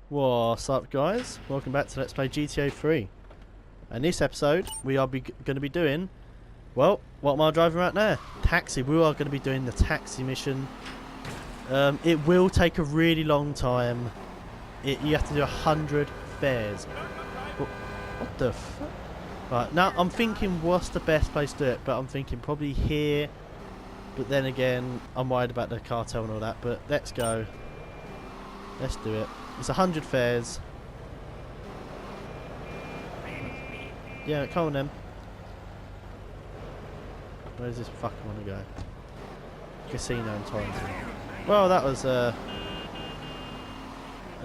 What's up, guys? Welcome back to Let's Play GTA 3. And this episode, we are going to be doing, well, what am I driving right now? Taxi. We are going to be doing the taxi mission. It will take a really long time. You have to do 100 fares. What the fuck? Right, now I'm thinking what's the best place to do it, but I'm thinking probably here. But then again, I'm worried about the cartel and all that, but let's go. Let's do it. It's 100 fares. Yeah, come on then. Where does this fucker want to go? Casino in Torrington. Well, that was a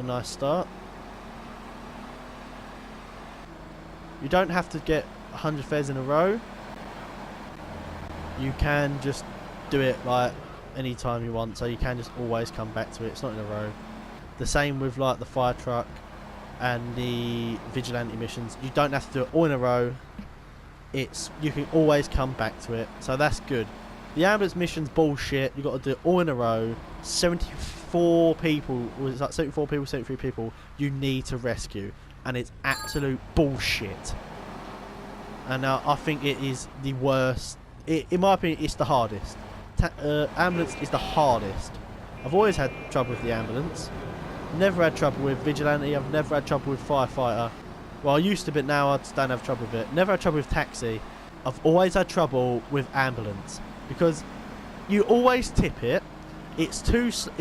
nice start. You don't have to get 100 fares in a row. You can just do it like any time you want, so you can just always come back to it. It's not in a row. The same with like the fire truck and the vigilante missions. You don't have to do it all in a row. You can always come back to it, so that's good. The ambulance mission's bullshit. You got to do it all in a row. 74 people, was it like 74 people, 73 people you need to rescue, and it's absolute bullshit. And I think it is the worst. In my opinion, it's the hardest. Ambulance is the hardest. I've always had trouble with the ambulance. Never had trouble with vigilante. I've never had trouble with firefighter. Well, I used to, but now I just don't have trouble with it. Never had trouble with taxi. I've always had trouble with ambulance because you always tip it. It's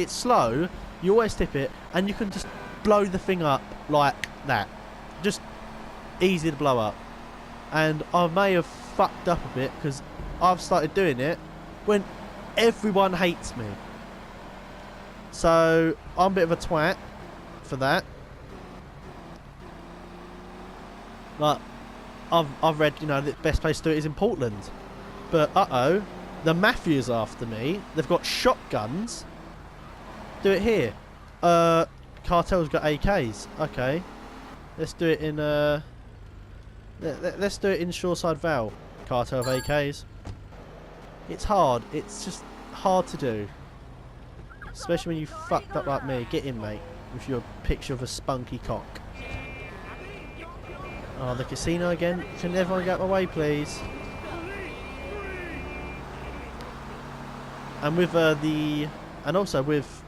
slow. You always tip it, and you can just blow the thing up like that. Just easy to blow up. And I may have fucked up a bit because I've started doing it when everyone hates me. So I'm a bit of a twat for that. Like I've read, you know, the best place to do it is in Portland. But the mafia's after me. They've got shotguns. Do it here. Cartel's got AKs. Okay. Let's do it in let's do it in Shoreside Vale. Cartel of AKs. It's hard. It's just hard to do. Especially when you fucked up like me. Get in, mate. With your picture of a spunky cock. Oh, the casino again. Can everyone get out of my way, please? And with also with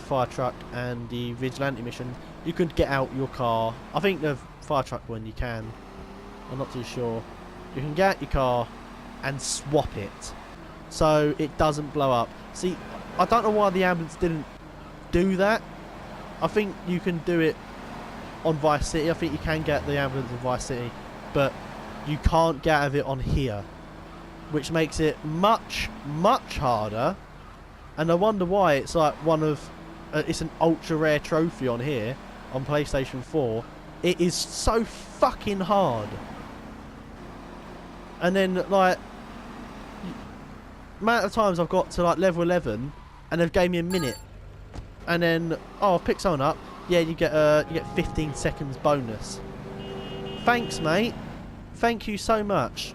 fire truck and the vigilante mission, you could get out your car. I think the fire truck one you can. I'm not too sure. You can get out your car and swap it so it doesn't blow up. See, I don't know why the ambulance didn't do that. I think you can do it on Vice City. I think you can get the ambulance in Vice City, but you can't get out of it on here, which makes it much, much harder. And I wonder why it's like it's an ultra rare trophy on here on PlayStation 4. It is so fucking hard. And then like amount of times I've got to like level 11 and they've gave me a minute, and then I've picked someone up. Yeah, you get 15 seconds bonus. Thanks, mate. Thank you so much.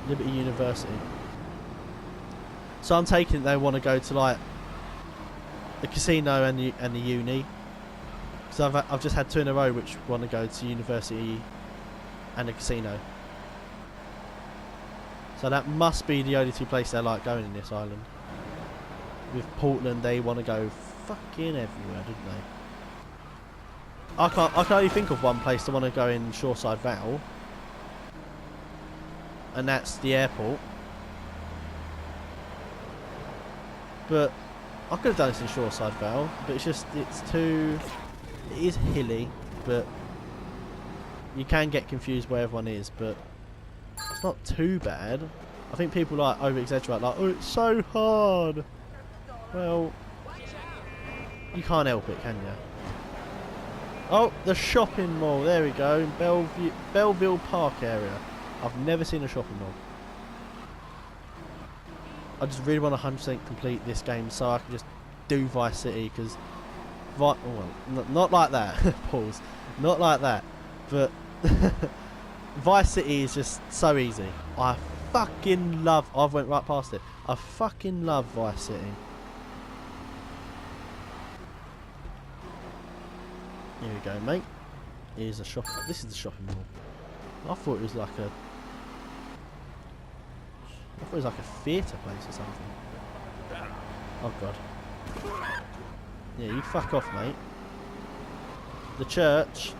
Liberty University. So I'm taking it they want to go to like the casino and the uni. So I've just had two in a row which want to go to university and a casino. So that must be the only two places they like going in this island. With Portland, they want to go fucking everywhere, don't they? I can only think of one place they want to go in Shoreside Vale, and that's the airport. But I could have done this in Shoreside Vale, but it is hilly, but you can get confused where everyone is, but it's not too bad. I think people like over-exaggerate, like, oh, it's so hard. Well, you can't help it, can you? Oh, the shopping mall. There we go, in Belleville Park area. I've never seen a shopping mall. I just really want to 100% complete this game so I can just do Vice City, because not like that. Pause. Not like that. But Vice City is just so easy. I fucking love... I've went right past it. I fucking love Vice City. Here we go, mate. Here's a shop. This is the shopping mall. I thought it was like a. I thought it was like a theatre place or something. Oh god. Yeah, you fuck off, mate. The church.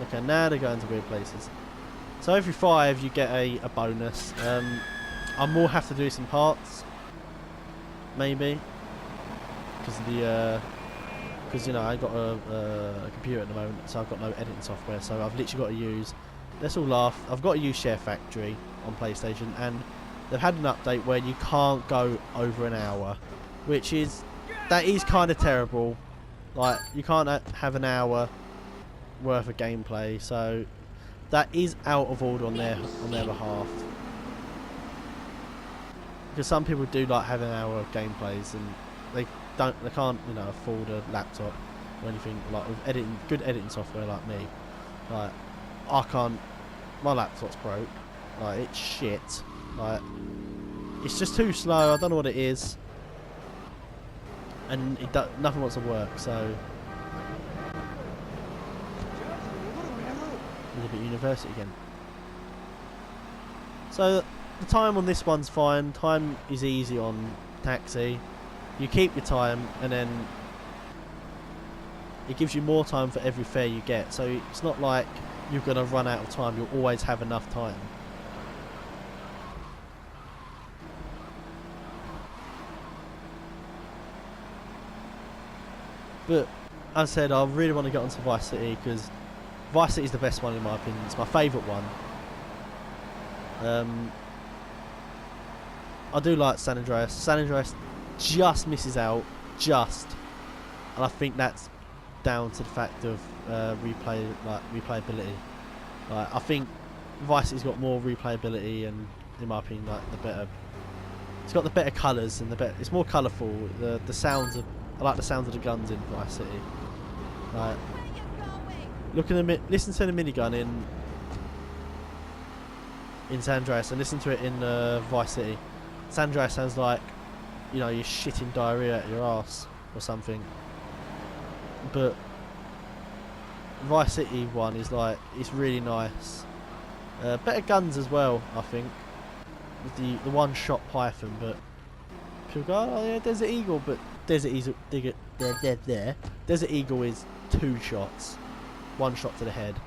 Okay, now they're going to weird places. So every 5 you get a bonus. I will have to do this in parts. Maybe. Because of the because you know I got a computer at the moment, so I've got no editing software, so I've literally got to use, let's all laugh, I've got to use SHAREfactory on PlayStation, and they've had an update where you can't go over an hour, which is, that is kind of terrible. Like, you can't have an hour worth of gameplay, so that is out of order on their behalf. Because some people do like having an hour of gameplays, and they can't, you know, afford a laptop or anything like with good editing software like me. Like, I can't. My laptop's broke. Like, it's shit. Like, it's just too slow. I don't know what it is, and nothing wants to work. So, a bit university again. So the time on this one's fine. Time is easy on Taxi. You keep your time, and then it gives you more time for every fare you get. So it's not like you're going to run out of time. You'll always have enough time. But as I said, I really want to get onto Vice City, because Vice City is the best one in my opinion. It's my favourite one. I do like San Andreas. San Andreas just misses out, and I think that's down to the fact of replayability. Like, I think Vice City's got more replayability, and in my opinion, like, it's got the better colours and it's more colourful. The sounds of, I like the sounds of the guns in Vice City. Like, listen to the minigun in San Andreas, and listen to it in Vice City. San Andreas sounds like, you know, you're shitting diarrhea at your ass or something. But Vice City one is like, it's really nice. Better guns as well, I think. With the one-shot Python, but people go, oh yeah, Desert Eagle, but Desert Eagle is 2 shots, 1 shot to the head.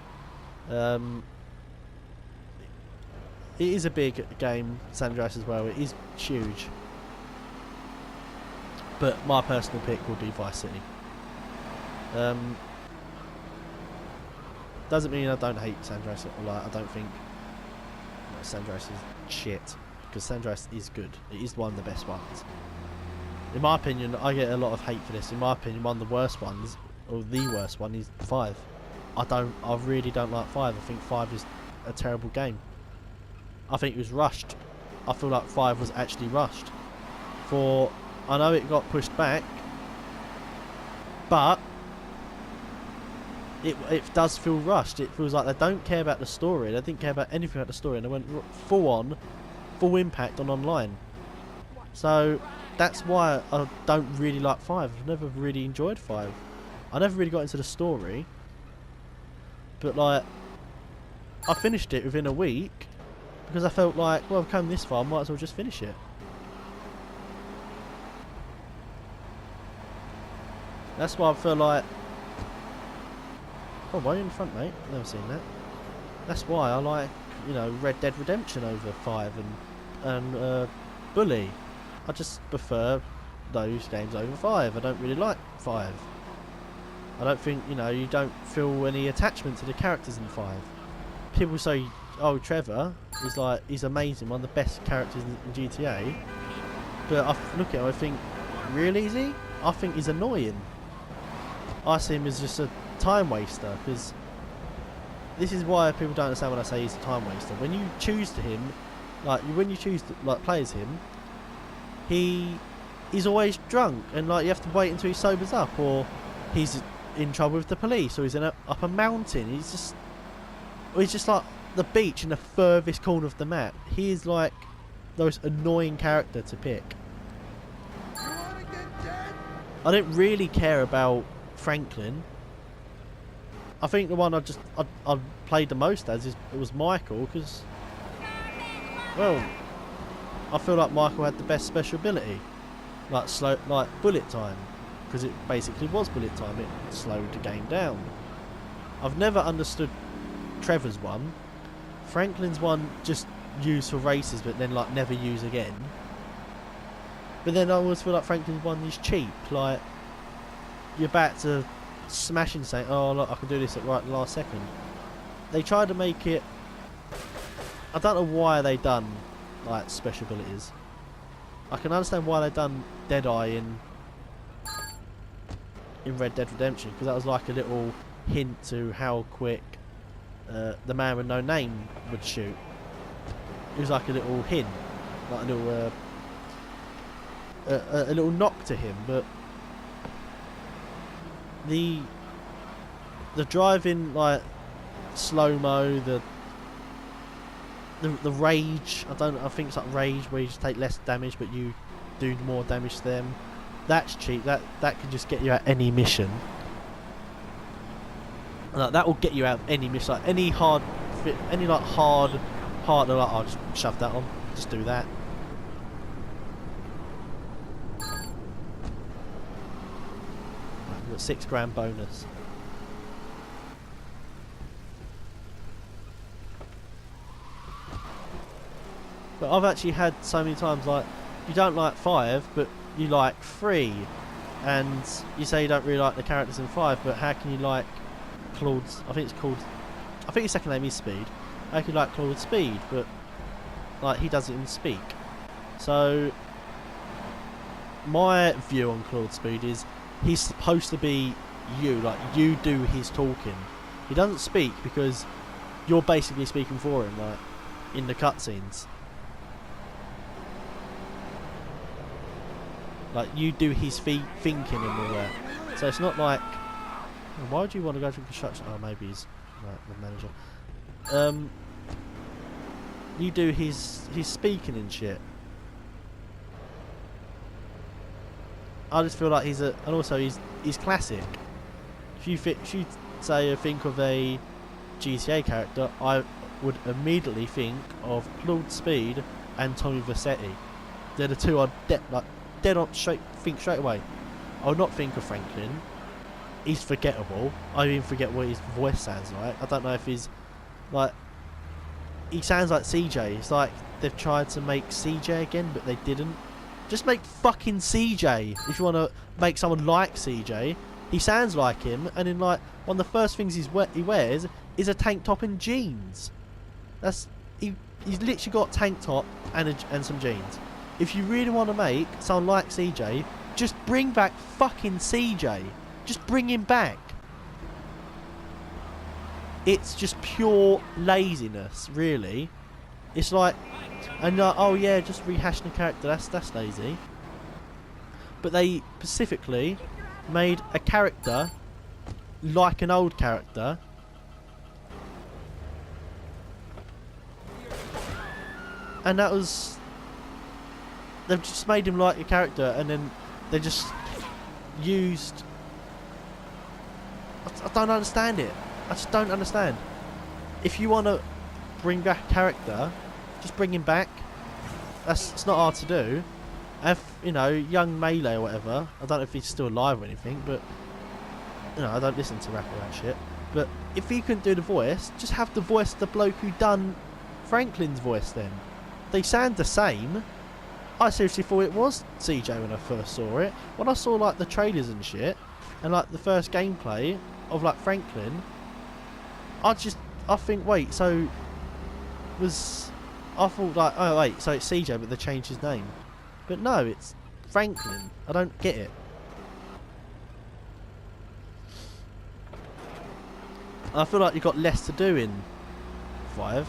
It is a big game, San Andreas as well. It is huge. But my personal pick would be Vice City. Doesn't mean I don't hate San Andreas, or like, I don't think San Andreas is shit, because San Andreas is good. It is one of the best ones. In my opinion, I get a lot of hate for this. In my opinion, one of the worst ones, or the worst one, is 5. I really don't like 5. I think 5 is a terrible game. I think it was rushed. I feel like 5 was actually rushed. I know it got pushed back, but it does feel rushed. It feels like they don't care about the story. They didn't care about anything about the story, and they went full impact on online. So that's why I don't really like 5. I've never really enjoyed 5. I never really got into the story, but like, I finished it within a week because I felt like, well, I've come this far, I might as well just finish it. That's why I feel like, oh, why are you in the front, mate? Never seen that. That's why I like, you know, Red Dead Redemption over 5 and Bully. I just prefer those games over 5. I don't really like 5. I don't think, you know, you don't feel any attachment to the characters in 5. People say, oh, Trevor is like, he's amazing, one of the best characters in GTA. But I look at him, I think, really, is he? I think he's annoying. I see him as just a time waster, because this is why people don't understand when I say he's a time waster. When you choose to him, like, when you choose to, like, play as him, he's always drunk, and like, you have to wait until he sobers up, or he's in trouble with the police, or he's up a mountain. He's just like the beach in the furthest corner of the map. He is like the most annoying character to pick. I don't really care about Franklin. I think the one I played the most as it was Michael, because, well, I feel like Michael had the best special ability, like bullet time, because it basically was bullet time. It slowed the game down. I've never understood Trevor's one. Franklin's one just used for races, but then like never use again. But then I always feel like Franklin's one is cheap. Like, you're about to smash and say, oh look, I can do this at right the last second. They tried to make it, I don't know why they done like special abilities. I can understand why they done Deadeye in Red Dead Redemption, because that was like a little hint to how quick the man with no name would shoot. It was like a little hint, like a little knock to him. But the driving, like slow-mo, the rage, I think it's like rage where you just take less damage but you do more damage to them. That's cheap. That can just get you out any mission. Like, that will get you out any mission. Like any hard, like I'll just shove that on. Just do that. Right, we've got £6 bonus. But I've actually had so many times, like, you don't like 5, but you like 3, and you say you don't really like the characters in 5, but how can you like Claude's? I think his second name is Speed. How can you like Claude Speed, but like he doesn't even speak? So my view on Claude Speed is he's supposed to be you, like you do his talking. He doesn't speak because you're basically speaking for him, like in the cutscenes. Like, you do his thinking and all that. So it's not like, why would you want to go to construction? Oh, maybe he's like the manager. You do his speaking and shit. I just feel like and also he's classic. If you say think of a GTA character, I would immediately think of Claude Speed and Tommy Vercetti. They're the two I'd dead on think straight away. I would not think of Franklin. He's forgettable. I even forget what his voice sounds like. I don't know if he's like, he sounds like CJ. It's like they've tried to make CJ again, but they didn't. Just make fucking CJ if you want to make someone like CJ. He sounds like him, and in like one of the first things he wears is a tank top and jeans. He's literally got tank top and some jeans. If you really want to make someone like CJ, just bring back fucking CJ. Just bring him back. It's just pure laziness, really. It's like, and like, oh yeah, just rehashing a character. That's lazy. But they specifically made a character like an old character. And that was, they've just made him like a character, and then they just used, I don't understand it. I just don't understand. If you want to bring back a character, just bring him back. It's not hard to do. If, you know, young Melee or whatever, I don't know if he's still alive or anything, but, you know, I don't listen to rap or that shit. But if he couldn't do the voice, just have the voice of the bloke who done Franklin's voice then. They sound the same. I seriously thought it was CJ when I first saw it. When I saw like the trailers and shit, and like the first gameplay of like Franklin, I think, wait, so I thought like, oh wait, so it's CJ but they changed his name. But no, it's Franklin. I don't get it. I feel like you've got less to do in 5.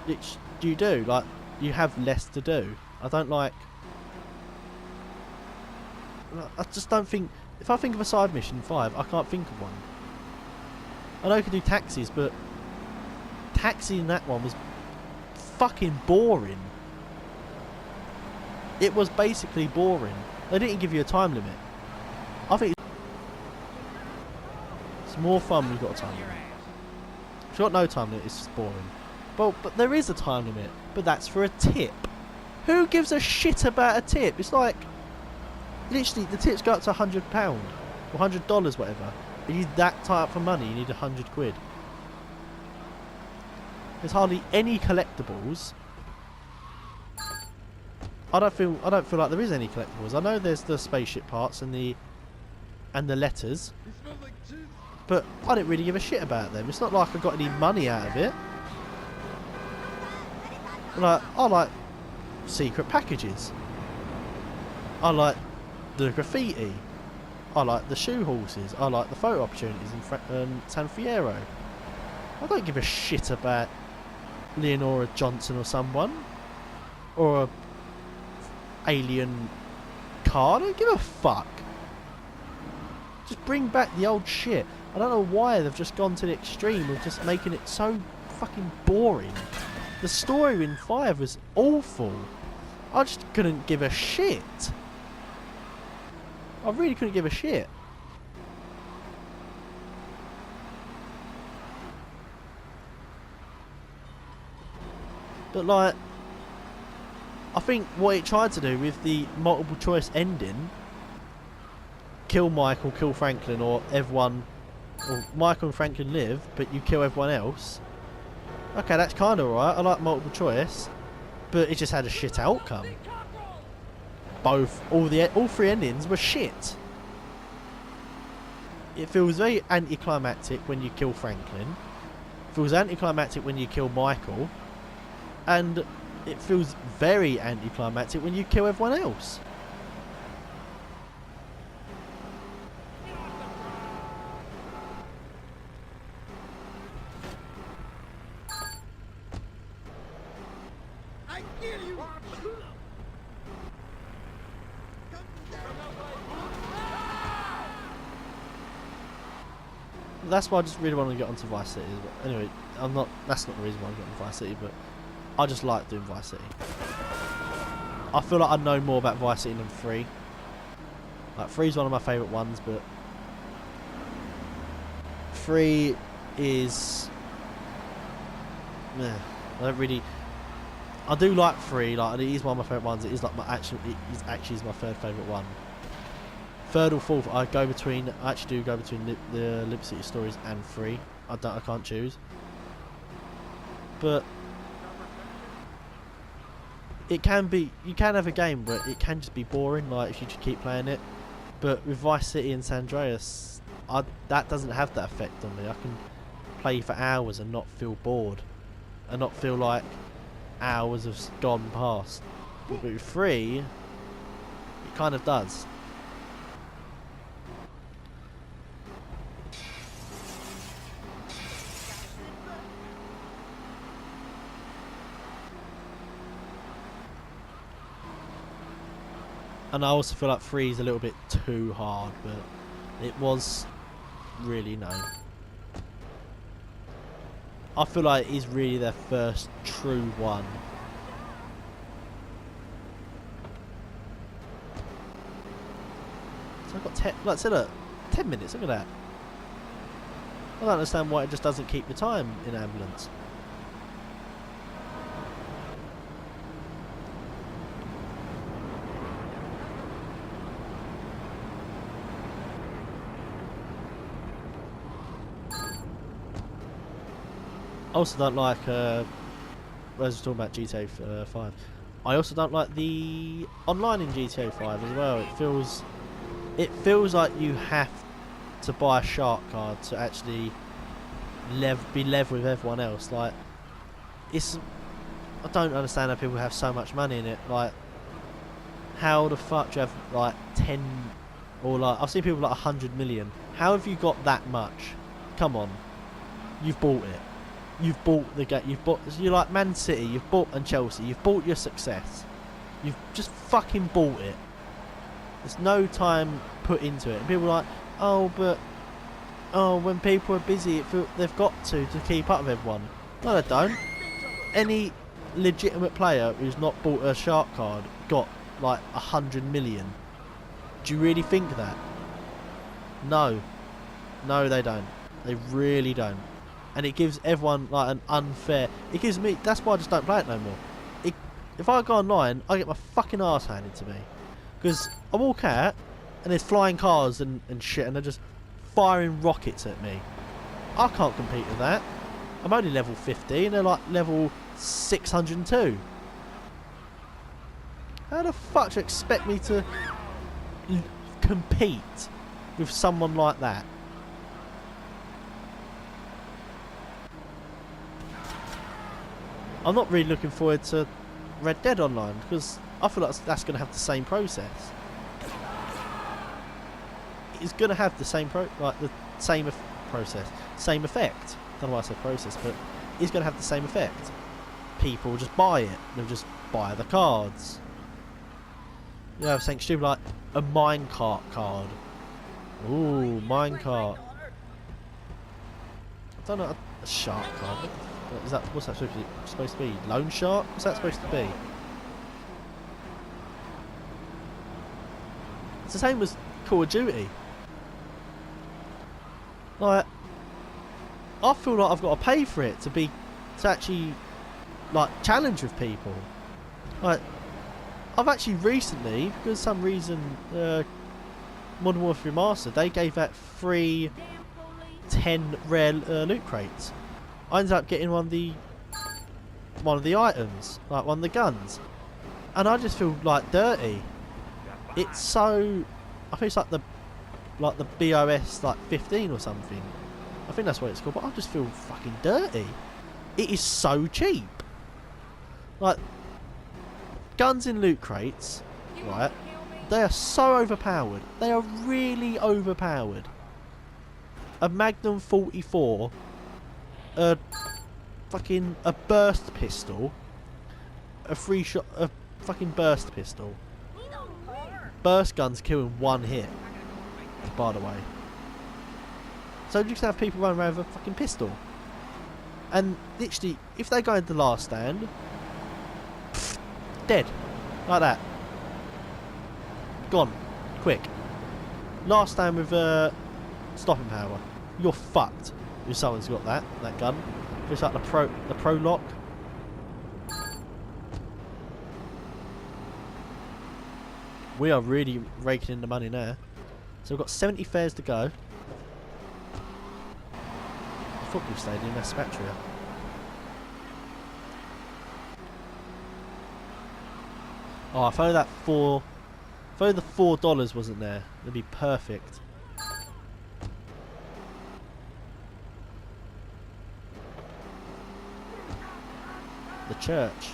Which you do, like, you have less to do. I don't like, I just don't think, if I think of a side mission in 5, I can't think of one. I know you can do taxis, but taxi in that one was fucking boring. It was basically boring. They didn't give you a time limit. I think It's more fun when you've got a time limit. If you've got no time limit, it's just boring. But there is a time limit, but that's for a tip. Who gives a shit about a tip? It's like, literally, the tips go up to £100 or $100, whatever. If you're that tight up for money, you need 100 quid. There's hardly any collectibles. I don't feel like there is any collectibles. I know there's the spaceship parts and the letters, but I don't really give a shit about them. It's not like I got any money out of it. Like, I like secret packages. I like the graffiti. I like the shoe horses. I like the photo opportunities in San Fierro. I don't give a shit about Leonora Johnson or someone, or a alien car. I don't give a fuck. Just bring back the old shit. I don't know why they've just gone to the extreme of just making it so fucking boring. The story in 5 was awful. I just couldn't give a shit. I really couldn't give a shit. But like, I think what it tried to do with the multiple choice ending, kill Michael, kill Franklin, or everyone, or Michael and Franklin live, but you kill everyone else. Okay, that's kind of alright. I like multiple choice, but it just had a shit outcome. All 3 endings were shit. It feels very anticlimactic when you kill Franklin. It feels anticlimactic when you kill Michael, and it feels very anticlimactic when you kill everyone else. That's why I just really want to get onto Vice City. But anyway, that's not the reason why I got into Vice City, but I just like doing Vice City. I feel like I know more about Vice City than 3. Like, 3 is one of my favourite ones, but 3 is... I don't really... I do like 3, like, it is one of my favourite ones. It is like it actually is my 3rd favourite one. 3rd or 4th, I actually do go between the Liberty City stories and 3. I can't choose. But it can be, you can have a game, but it can just be boring, like, if you just keep playing it. But with Vice City and San Andreas, that doesn't have that effect on me. I can play for hours and not feel bored, and not feel like hours have gone past. But with 3, it kind of does. And I also feel like 3 is a little bit too hard, but it was really no. I feel like it is really their first true one. So I've got 10, like I said, look, 10 minutes, look at that. I don't understand why it just doesn't keep the time in ambulance. I also don't like, as I was talking about GTA 5, I also don't like the online in GTA 5 as well. It feels like you have to buy a shark card to actually be level with everyone else. Like, I don't understand how people have so much money in it. Like, how the fuck do you have like 10, or like, I've seen people like 100 million. How have you got that much? Come on, you've bought it. You've bought the game. You're like Man City. You've bought, and Chelsea. You've bought your success. You've just fucking bought it. There's no time put into it. And people are like, when people are busy, they've got to keep up with everyone. No, they don't. Any legitimate player who's not bought a shark card got like 100 million. Do you really think that? No, they don't. They really don't. And it gives everyone like an unfair... It gives me... That's why I just don't play it no more. If I go online, I get my fucking arse handed to me. Because I walk out, and there's flying cars and shit, and they're just firing rockets at me. I can't compete with that. I'm only level 50, and they're like level 602. How the fuck do you expect me to compete with someone like that? I'm not really looking forward to Red Dead Online because I feel like that's going to have the same process. It's going to have the same process, same effect. I don't know why I said process, but it's going to have the same effect. People will just buy it. They'll just buy the cards. You have something stupid like a minecart card. Ooh, minecart. I don't know, a shark card. Is that, what's that supposed to be? Loan shark? What's that supposed to be? It's the same as Call of Duty. Like, I feel like I've got to pay for it to actually like challenge with people. Like, I've actually recently, because some reason, Modern Warfare Remastered, they gave out free 10 rare loot crates. I ended up getting one of the items, like one of the guns, and I just feel like dirty. It's so, I think it's like the BOS like 15 or something. I think that's what it's called, but I just feel fucking dirty. It is so cheap. Like, guns in loot crates, right? They are so overpowered. They are really overpowered. A Magnum 44. A burst pistol, a fucking burst pistol. Burst guns kill in one hit, by the way. So you just have people running around with a fucking pistol, and literally, if they go into the last stand, dead, like that, gone, quick. Last stand with stopping power, you're fucked. If someone's got that gun, just like the pro lock. We are really raking in the money now. So we've got 70 fares to go. The football stadium, that's SHAREfactory. Oh, if only the $4 wasn't there, it'd be perfect. The church.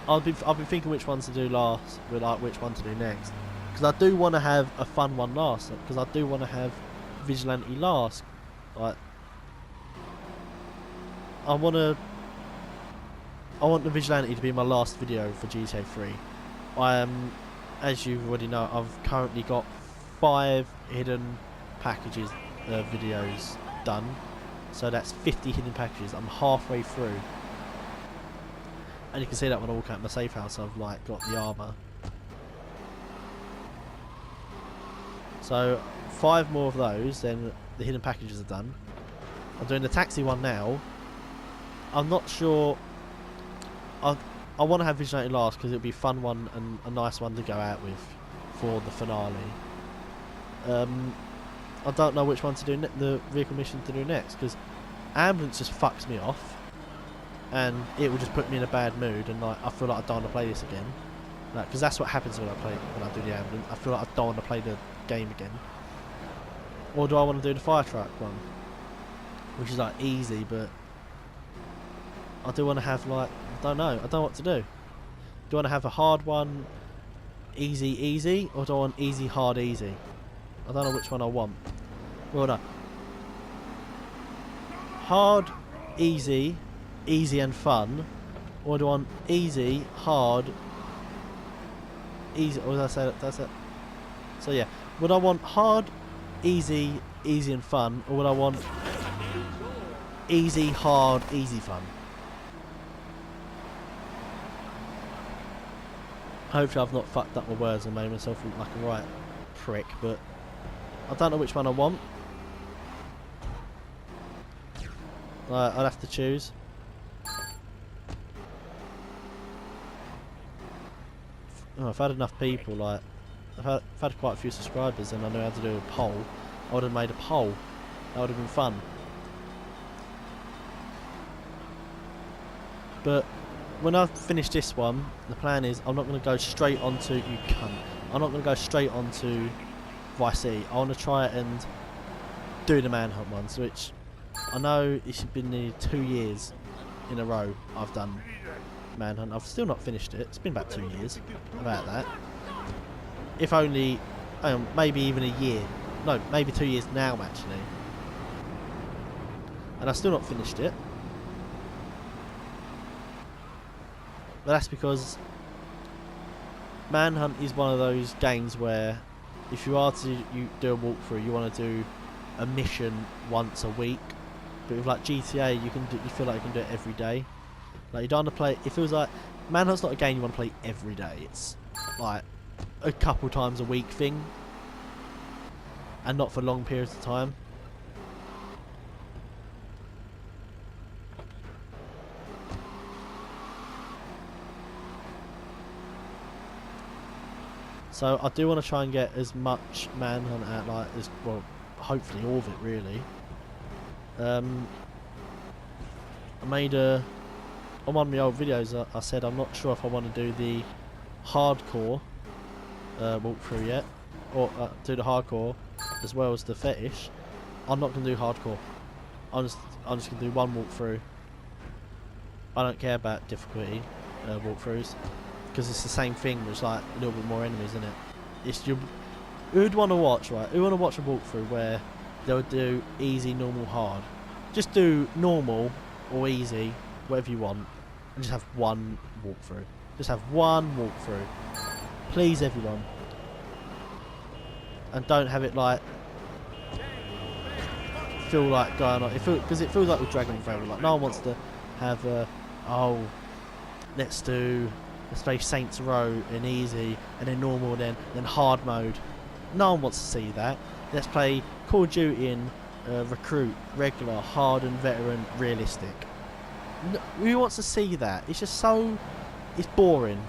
I've been thinking which ones to do last, but like which one to do next, because I do want to have a fun one last, because I do want to have Vigilante last. Like, I want the Vigilante to be my last video for GTA 3. I am, as you already know, I've currently got 5 hidden packages videos done. So that's 50 hidden packages. I'm halfway through. And you can see that when I walk out my safe house, I've like got the armour. So 5 more of those, then the hidden packages are done. I'm doing the taxi one now. I'm not sure. I want to have Vigilante last because it'll be a fun one and a nice one to go out with for the finale. I don't know which one to do, the vehicle mission to do next, because ambulance just fucks me off, and it will just put me in a bad mood, and like I feel like I don't want to play this again, like, because that's what happens when I do the ambulance. I feel like I don't want to play the game again. Or do I want to do the fire truck one, which is like easy, but I do want to have like, I don't know what to do. Do I want to have a hard one, easy, or do I want easy, hard, easy? I don't know which one I want. Well, no. Hard, easy and fun, or do I want easy, hard, easy? Or did I say that? That's it. So yeah, would I want hard, easy and fun, or would I want easy, hard, easy, fun? Hopefully I've not fucked up my words and made myself look like a right prick, but I I don't know which one I want. I'll have to choose. Oh, if I had enough people, like if I had quite a few subscribers and I knew how to do a poll, I would have made a poll. That would have been fun. But when I've finished this one, the plan is I'm not going to go straight onto I'm not going to go straight onto Vice City. I want to try and do the Manhunt ones, which I know it's been nearly 2 years in a row I've done Manhunt. I've still not finished it. It's been about 2 years, about that. If only, maybe even a year. No, maybe 2 years now actually. And I've still not finished it. But that's because Manhunt is one of those games where if you are to do a walkthrough, you want to do a mission once a week. But with like GTA, you feel like you can do it every day. Like you don't want to play. It feels like Manhunt's not a game you want to play every day. It's like a couple times a week thing, and not for long periods of time. So I do want to try and get as much Manhunt out, like as well, hopefully all of it really. I made on one of my old videos. I said I'm not sure if I want to do the hardcore walkthrough yet, or do the hardcore as well as the fetish. I'm not going to do hardcore. I'm just going to do one walkthrough. I don't care about difficulty walkthroughs, because it's the same thing. There's like a little bit more enemies in it. It's your who'd want to watch, right? Who want to watch a walkthrough where they'll do easy, normal, hard? Just do normal or easy, whatever you want, and just have one walkthrough. Just have one walkthrough, please, everyone. And don't have it like feel like going on. Because it feels like we're dragging forever. Like no one wants to have let's play Saints Row in easy, and then normal, then hard mode. No one wants to see that. Let's play Call of Duty in recruit, regular, hard and veteran, realistic. Who wants to see that? It's just it's boring.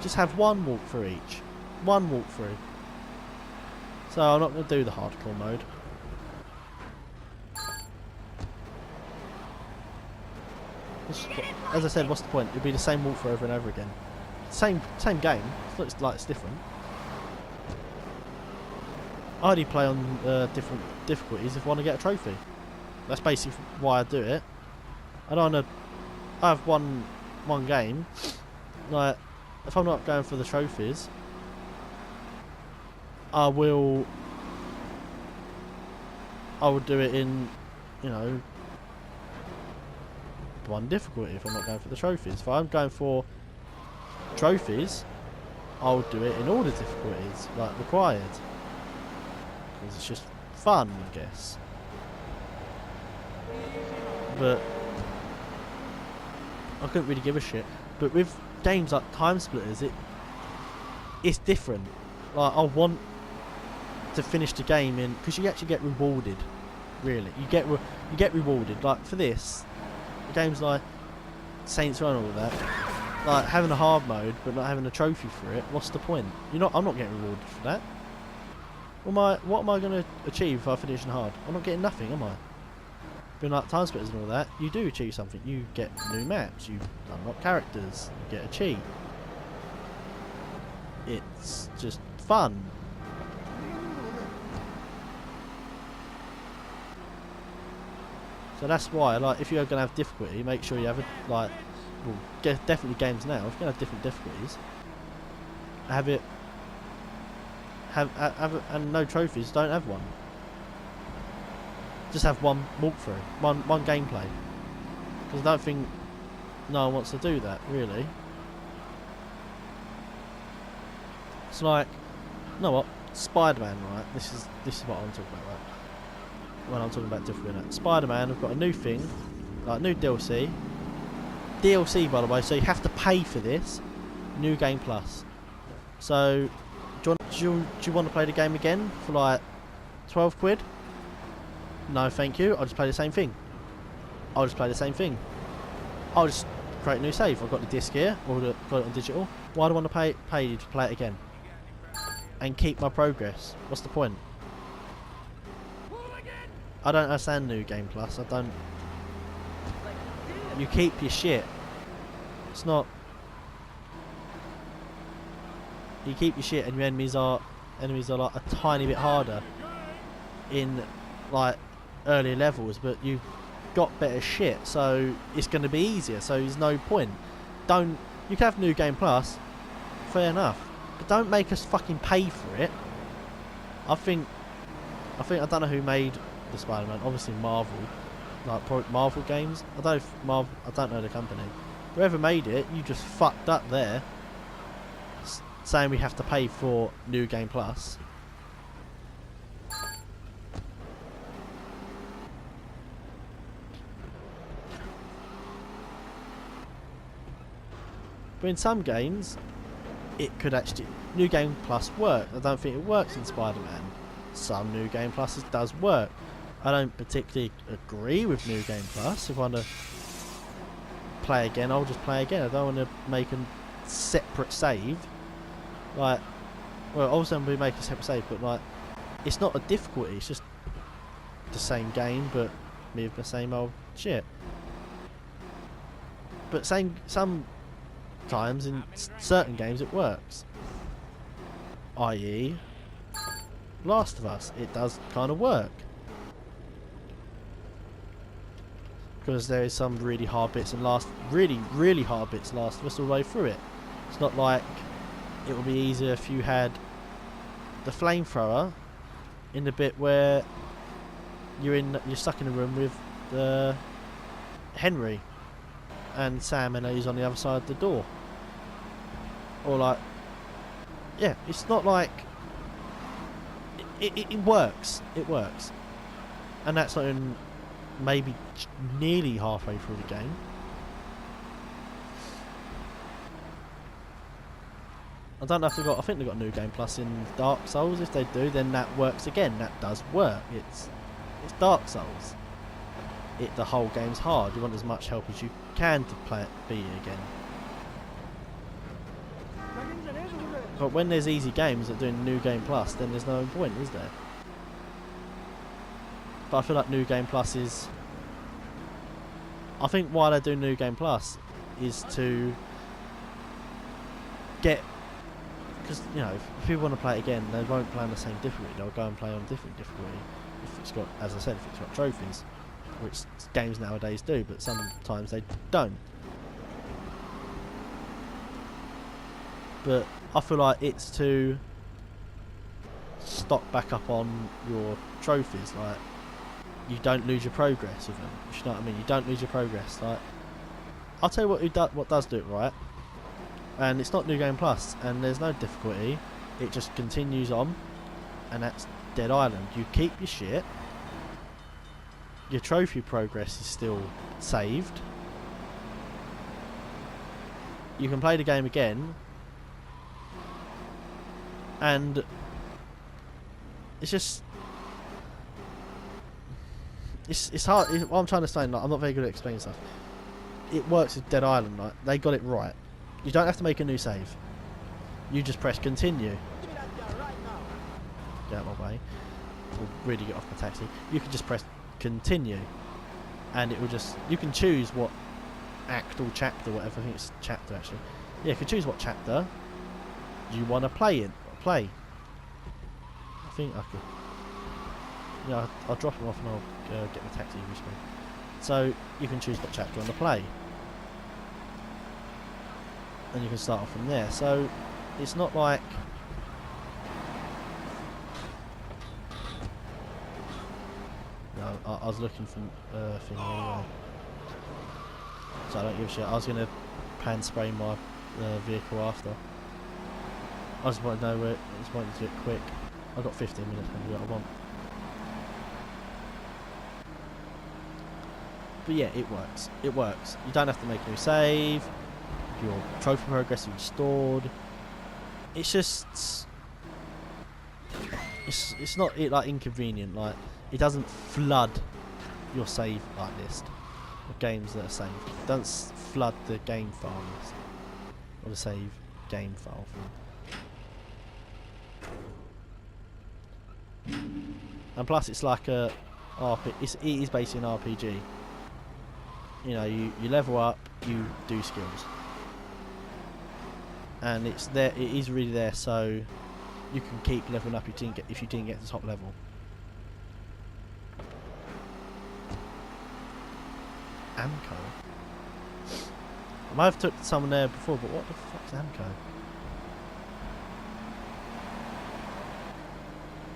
Just have one walkthrough each. One walkthrough. So I'm not going to do the hardcore mode. As I said, what's the point? It'll be the same walkthrough over and over again. Same game. It's not like it's different. I only play on different difficulties if I want to get a trophy. That's basically why I do it. I don't want to. I have one game. Like, if I'm not going for the trophies, I will do it in, one difficulty if I'm not going for the trophies. If I'm going for trophies, I'll do it in all the difficulties, like required. Because it's just fun, I guess. But I couldn't really give a shit. But with games like Time Splitters, it's different. Like, I want to finish the game in, because you actually get rewarded. Really, you get rewarded. Like for this, games like Saints Row and all that, like having a hard mode but not having a trophy for it. What's the point? I'm not getting rewarded for that. What am I going to achieve if I finish in hard? I'm not getting nothing, am I? Being like Time Splitters and all that, you do achieve something. You get new maps, you unlock characters, you get a cheat. It's just fun. So that's why, like, if you're going to have difficulty, make sure you have definitely games now. If you're going to have different difficulties, have it and no trophies. Don't have one. Just have one walkthrough, one gameplay. Because I don't think no one wants to do that, really. It's like, you know what? Spider-Man, right? This is what I'm talking about, right? When I'm talking about different Spider-Man, I've got a new thing, like new DLC. DLC, by the way, so you have to pay for this. New Game Plus. So, do you Do you want to play the game again for like 12 quid? No, thank you. I'll just play the same thing. I'll just play the same thing. I'll just create a new save. I've got the disc here, or got it on digital. Why do I want to pay you to play it again? And keep my progress. What's the point? I don't understand New Game Plus. I don't... You keep your shit. It's not... You keep your shit and your enemies are like a tiny bit harder in like earlier levels, but you've got better shit, so it's going to be easier, so there's no point. You can have New Game Plus, fair enough, but don't make us fucking pay for it. I think I don't know who made the Spider-Man, obviously Marvel, like Marvel games. I don't know the company. Whoever made it, you just fucked up there, saying we have to pay for New Game Plus. But in some games, it could actually... New Game Plus work. I don't think it works in Spider-Man. Some New Game Plus does work. I don't particularly agree with New Game Plus. If I want to play again, I'll just play again. I don't want to make a separate save. Like, well, obviously I'm going to make a separate save, but like, it's not a difficulty. It's just the same game, but with the same old shit. But sometimes in certain games it works. I.e., Last of Us, it does kind of work. Because there is some really hard bits and really hard bits Last of Us all the way through it. It's not like it would be easier if you had the flamethrower in the bit where you're stuck in a room with Henry and Sam, and he's on the other side of the door. Or like, yeah, it's not like it works. It works, and that's not in maybe nearly halfway through the game. I don't know if I think they've got New Game Plus in Dark Souls. If they do, then that works again. That does work. It's Dark Souls. The whole game's hard. You want as much help as you can to beat it again. But when there's easy games that do New Game Plus, then there's no point, is there? But I feel like New Game Plus is... I think why they do New Game Plus is to get... Because, you know, if people want to play it again, they won't play on the same difficulty. They'll go and play on different difficulty. If it's got, as I said, if it's got trophies. Which games nowadays do, but sometimes they don't. But I feel like it's to stock back up on your trophies. Like, you don't lose your progress with them. You know what I mean? You don't lose your progress. Like, I'll tell you what does do it right. And it's not New Game Plus, and there's no difficulty. It just continues on, and that's Dead Island. You keep your shit. Your trophy progress is still saved. You can play the game again, and it's just it's hard. What I'm trying to say, like, I'm not very good at explaining stuff. It works with Dead Island. Like, they got it right. You don't have to make a new save. You just press continue. Get out of my way. Or really get off my taxi. You can just press continue, and it will just... You can choose what act or chapter, whatever. I think it's chapter, actually. Yeah, you can choose what chapter you want to play in. I think I could... Yeah, I'll drop him off and I'll get my taxi recently. So you can choose what chapter you want to play, and you can start off from there. So it's not like... No, I was looking for thing anyway. So I don't give a shit. I was going to pan spray my vehicle after. I just want to know where. I just wanted to do it quick. I've got 15 minutes to do what I want. But yeah, it works. It works. You don't have to make a new save. Your trophy progress is restored. It's just... it's not like inconvenient. Like it doesn't flood your save like list of games that are saved. It doesn't flood the game file list or the save game file thing. And plus, it's like a it is basically an RPG. You know, you level up, you do skills, and it's there. It is really there, so you can keep leveling up if you didn't get to the top level. Amco. I might have took someone there before, but what the fuck's Amco?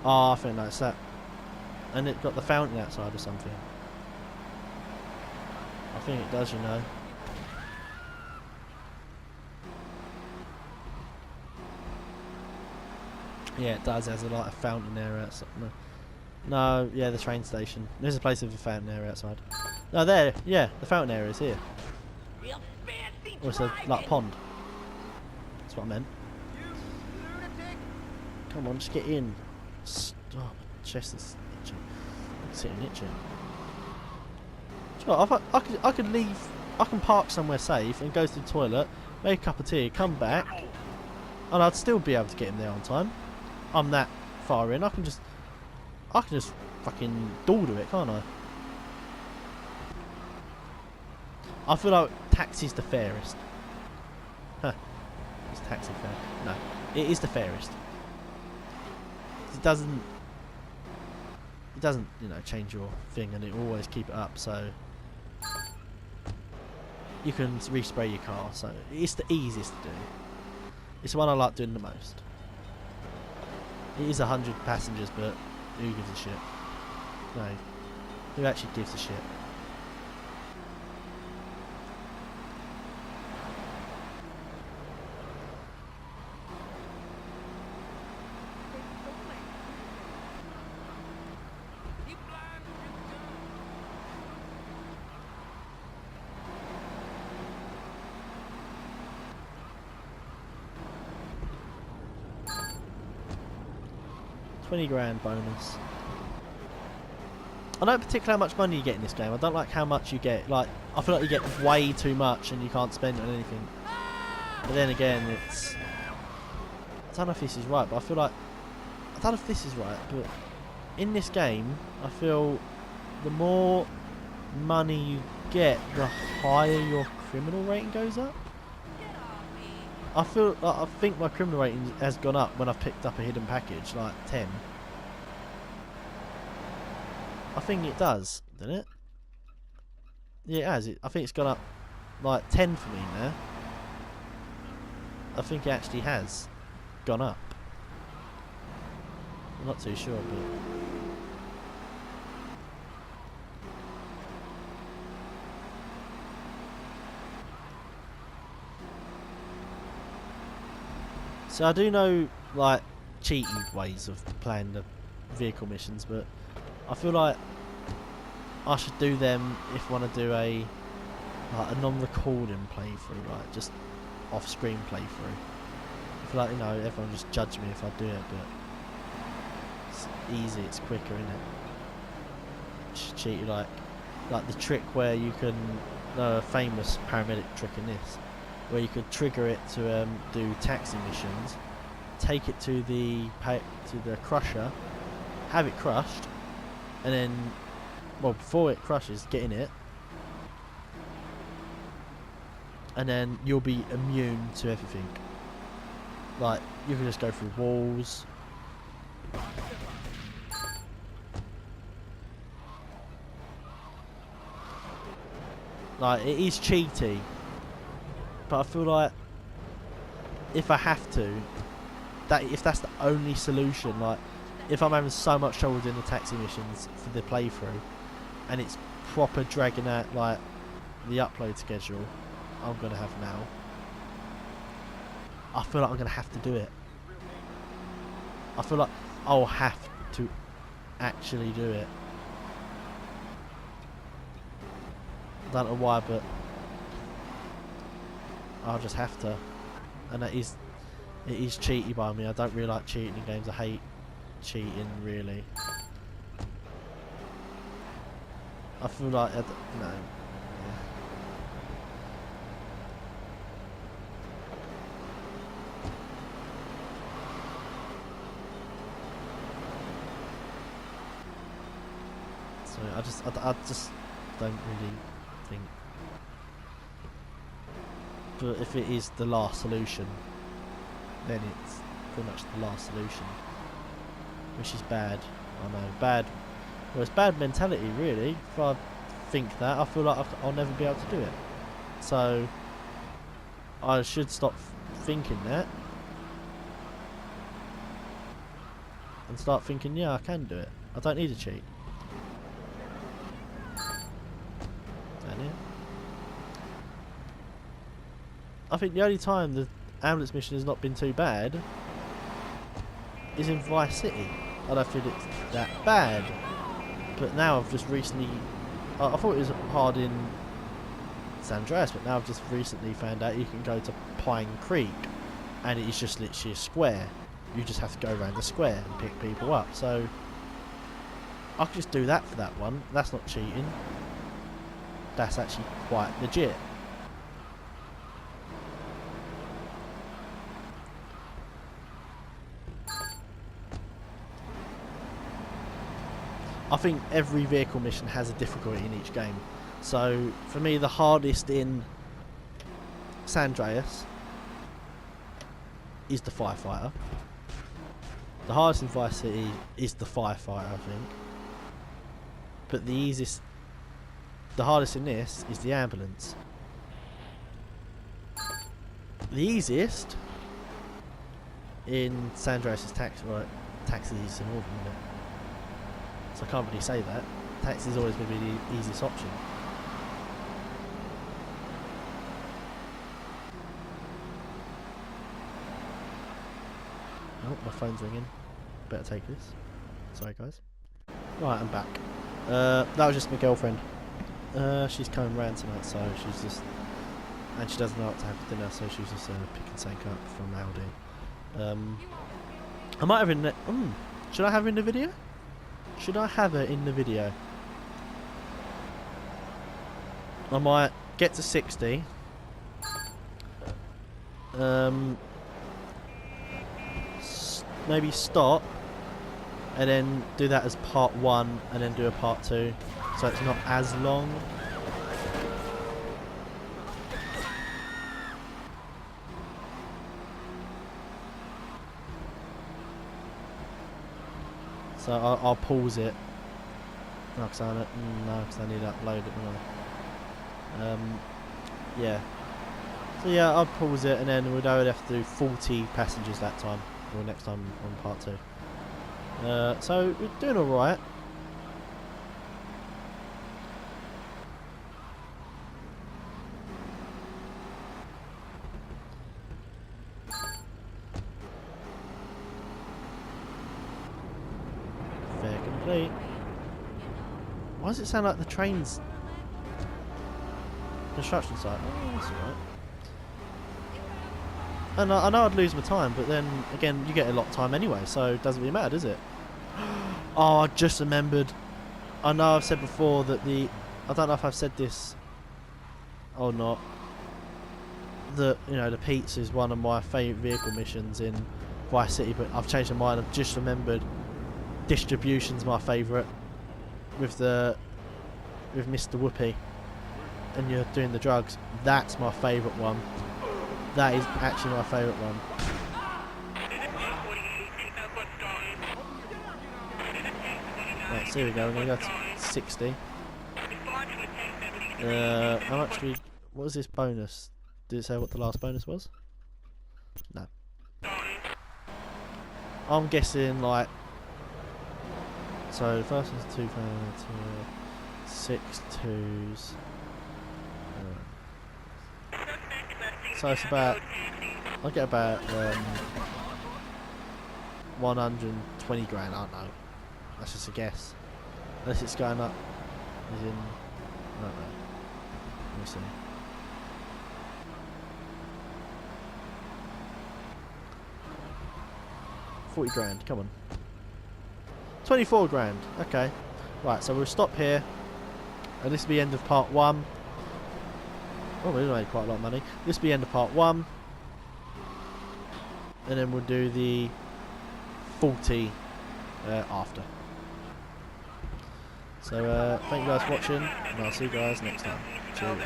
Oh, I think that's that. And it got the fountain outside or something. I think it does, you know. Yeah, it does. There's like a fountain there outside. No, yeah, the train station. There's a place with a fountain area outside. No, there. Yeah, the fountain area is here. Or it's a like pond. That's what I meant. Come on, just get in. Stop. My chest is itching. I'm sitting itching. Sure, I could leave. I can park somewhere safe and go to the toilet, make a cup of tea, come back, and I'd still be able to get in there on time. I'm that far in. I can just fucking dawdle it, can't I? I feel like taxi's the fairest. Huh. Is taxi fair? No. It is the fairest. It doesn't, you know, change your thing, and it will always keep it up, so you can respray your car, so it's the easiest to do. It's the one I like doing the most. It is 100 passengers, but who gives a shit? No. Who actually gives a shit? £20 bonus. I don't particularly how much money you get in this game. I don't like how much you get. Like, I feel like you get way too much and you can't spend it on anything. But then again, it's... I don't know if this is right, but I feel like... I don't know if this is right, but in this game, I feel the more money you get, the higher your criminal rating goes up. I feel like, I think my criminal rating has gone up when I've picked up a hidden package, like 10. I think it does, doesn't it? Yeah, it has. I think it's gone up like 10 for me now. I think it actually has gone up. I'm not too sure, but... So I do know, like, cheating ways of playing the vehicle missions, but I feel like I should do them if I want to do a non-recording playthrough, like just off-screen playthrough. I feel like, you know, everyone just judge me if I do it, but it's easy, it's quicker, isn't it? Just cheat, like the trick where you can, a famous paramedic trick in this, where you could trigger it to do taxi missions, take it to the crusher, have it crushed, and then, well, before it crushes, get in it, and then you'll be immune to everything. Like, you can just go through walls. Like, it is cheaty. But I feel like if I have to, if that's the only solution, like if I'm having so much trouble doing the taxi missions for the playthrough, and it's proper dragging out like the upload schedule I'm gonna have now, I feel like I'm gonna have to do it. I feel like I'll have to actually do it. I don't know why, but I'll just have to, and it is cheaty by me. I don't really like cheating in games. I hate cheating, really. I feel like, no. Yeah. So I just don't really think. But if it is the last solution, then it's pretty much the last solution, which is bad. I know, bad. Well, it's bad mentality, really. If I think that, I feel like I'll never be able to do it. So I should stop thinking that and start thinking, yeah, I can do it. I don't need to cheat. Damn it. I think the only time the ambulance mission has not been too bad is in Vice City. I don't feel it's that bad. But now I've just recently... I thought it was hard in San Andreas, but now I've just recently found out you can go to Pine Creek and it is just literally a square. You just have to go around the square and pick people up. So I could just do that for that one. That's not cheating. That's actually quite legit. I think every vehicle mission has a difficulty in each game. So for me, the hardest in San Andreas is the firefighter. The hardest in Vice City is the firefighter, I think. But the hardest in this is the ambulance. The easiest in San Andreas is taxi. Right, taxi is in Northern, isn't it? So I can't really say that. Taxi is always going to be the easiest option. Oh, my phone's ringing. Better take this. Sorry, guys. Right, I'm back. That was just my girlfriend. She's coming round tonight, so she's just... And she doesn't know what to have for dinner, so she's just picking something up from Aldi. I might have in the... should I have her in the video? Should I have her in the video? I might get to 60. Maybe stop and then do that as part 1 and then do a part 2 so it's not as long. So I'll pause it. No, because I need to upload it, don't I? Yeah. So yeah, I'll pause it and then we'd have to do 40 passengers that time, or next time on part 2. So we're doing alright. Fair complete. Why does it sound like the train's construction site? Oh, that's alright. And I know I'd lose my time, but then again, you get a lot of time anyway, so it doesn't really matter, does it? Oh, I just remembered. I know I've said before that I don't know if I've said this or not. The pizza is one of my favourite vehicle missions in Vice City, but I've changed my mind. I've just remembered distribution's my favourite with Mr. Whoopi, and you're doing the drugs. That's my favourite one. That is actually my favourite one. Right, so here we go. We're going to go to 60. How much what was this bonus? Did it say what the last bonus was? No. I'm guessing like... So the first one's 2 6 twos. So it's about... I'll get about 120 grand, I don't know. That's just a guess. Unless it's going up. As in... I don't know. Let me see. £40 grand, come on. 24 grand. Okay. Right, so we'll stop here. And this will be end of part 1. Oh, we made quite a lot of money. This will be end of part 1. And then we'll do the 40 after. So, thank you guys for watching. And I'll see you guys next time. Cheers.